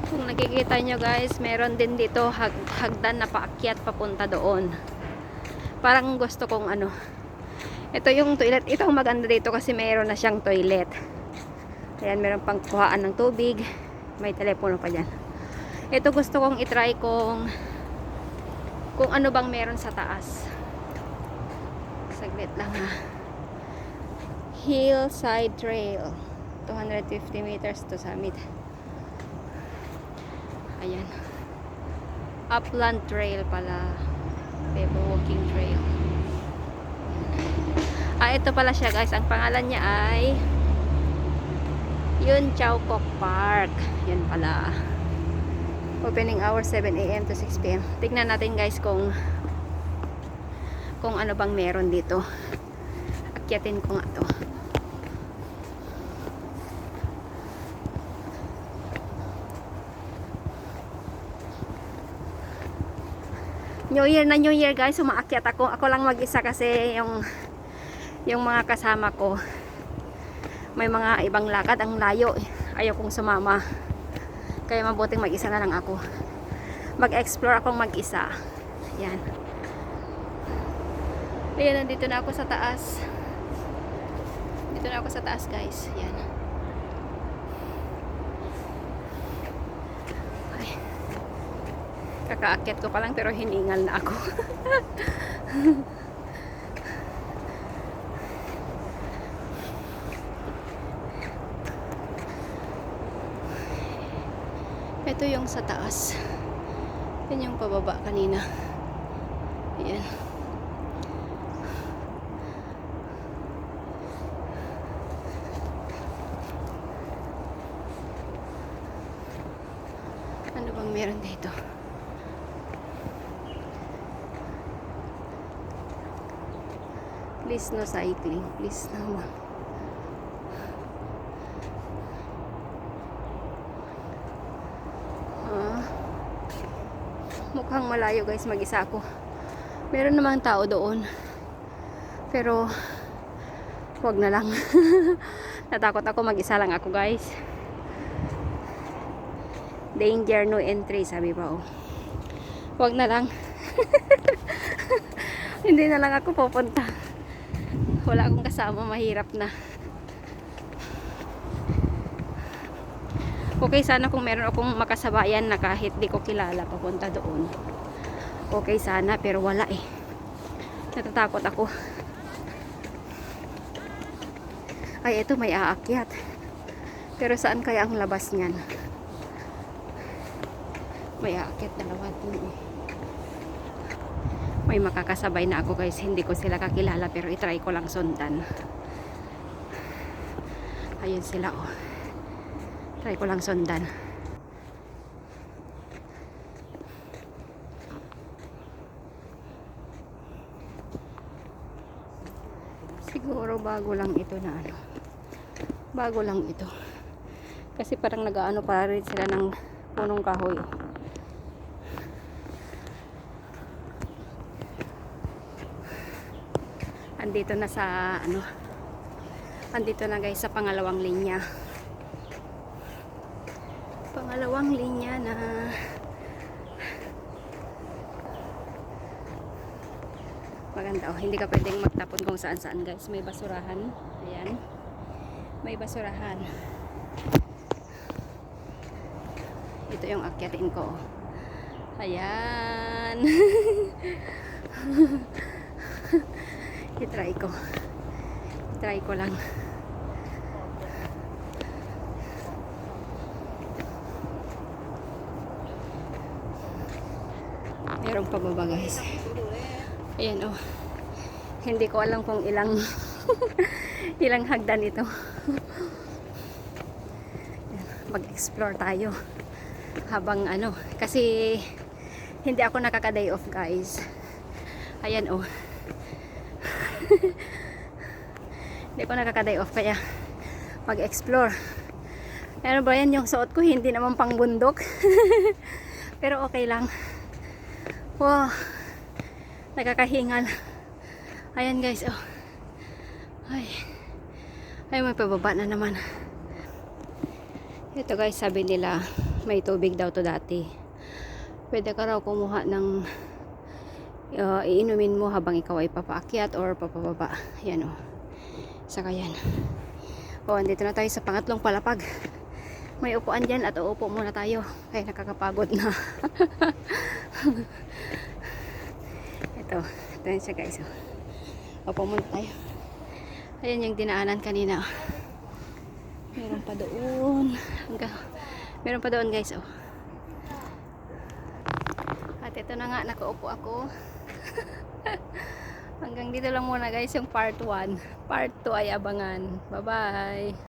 Kung nakikita nyo guys, meron din dito hagdan na paakyat papunta doon. Parang gusto kong ano, ito yung toilet. Ito ang maganda dito kasi meron na siyang toilet. Ayan, meron pang kuhaan ng tubig, may telepono pa dyan. Ito gusto kong itry kung ano bang meron sa taas. Saglit lang ha. Hillside Trail, 250 meters to summit. Ayan, Upland Trail pala, Pebble Walking Trail. Ito pala siya guys, ang pangalan niya ay Yun Chow Kok Park. Yan pala. Opening hours 7 AM to 6 PM. Tignan natin guys kung ano bang meron dito. Akyatin ko nga to. New Year guys, umaakyat ako. Ako lang mag-isa kasi yung mga kasama ko may mga ibang lakad, ang layo. Ayaw kong sumama. Kaya mabuting mag-isa na lang ako. Mag-explore akong mag-isa. Yan. Ayan, nandito na ako sa taas. Dito na ako sa taas guys. Yan. Ay. Kakaakyat ko pa lang pero hiningal na ako. Ito yung sa taas. Yan yung pababa kanina. Ayan. Ano bang meron dito? Please no cycling. Please no. Mukhang malayo guys, mag-isa ako. Meron namang tao doon. Pero wag na lang. Natakot ako, mag-isa lang ako guys. Danger, no entry, sabi pa oh. Wag na lang. Hindi na lang ako pupunta. Wala akong kasama, mahirap na. Okay sana kung meron akong makasabayan na kahit di ko kilala papunta doon. Okay sana, pero wala eh. Natatakot ako. Ay, ito may aakyat. Pero saan kaya ang labas niyan? May aakyat dalawa din eh. May makakasabay na ako guys. Hindi ko sila kakilala pero itry ko lang sundan. Ayun sila oh. Try ko lang sundan. Siguro bago lang ito na ano. Bago lang ito. Kasi parang nag-aano para rin sila ng punong kahoy. Andito na sa ano. Andito na guys sa pangalawang linya. Pangalawang linya na. Maganda oh, hindi ka pwedeng magtapon kung saan-saan guys. May basurahan. Ayan. May basurahan. Ito yung akyatin ko. Ayan. I-try ko. I-try ko lang. Merong pababa guys. Ayan oh. Hindi ko alam kung ilang ilang hagdan ito. Mag-explore tayo. Habang ano, kasi hindi ako nakaka-day off guys. Ayan oh. Hindi ko nakaka-day off kaya mag-explore. Ano ba yan yung suot ko? Hindi naman pang bundok. Pero okay lang. Wow. Nakakahingal. Ayan guys, oh. Ay. Ay, may pababa na naman. Ito guys, sabi nila may tubig daw to dati. Pwede ka raw kumuha ng iinumin mo habang ikaw ay papaakyat or papababa. Yan o. Saka yan. O, andito na tayo sa pangatlong palapag. May upuan dyan at uupo muna tayo. Ay, nakakapagod na. Ito yun siya guys. Upo muna tayo. Ayan yung dinaanan kanina. Meron pa doon. Meron pa doon guys. Oh. At ito na nga, nakaupo ako. Hanggang dito lang muna guys yung part 1. Part 2 ay abangan. Bye bye.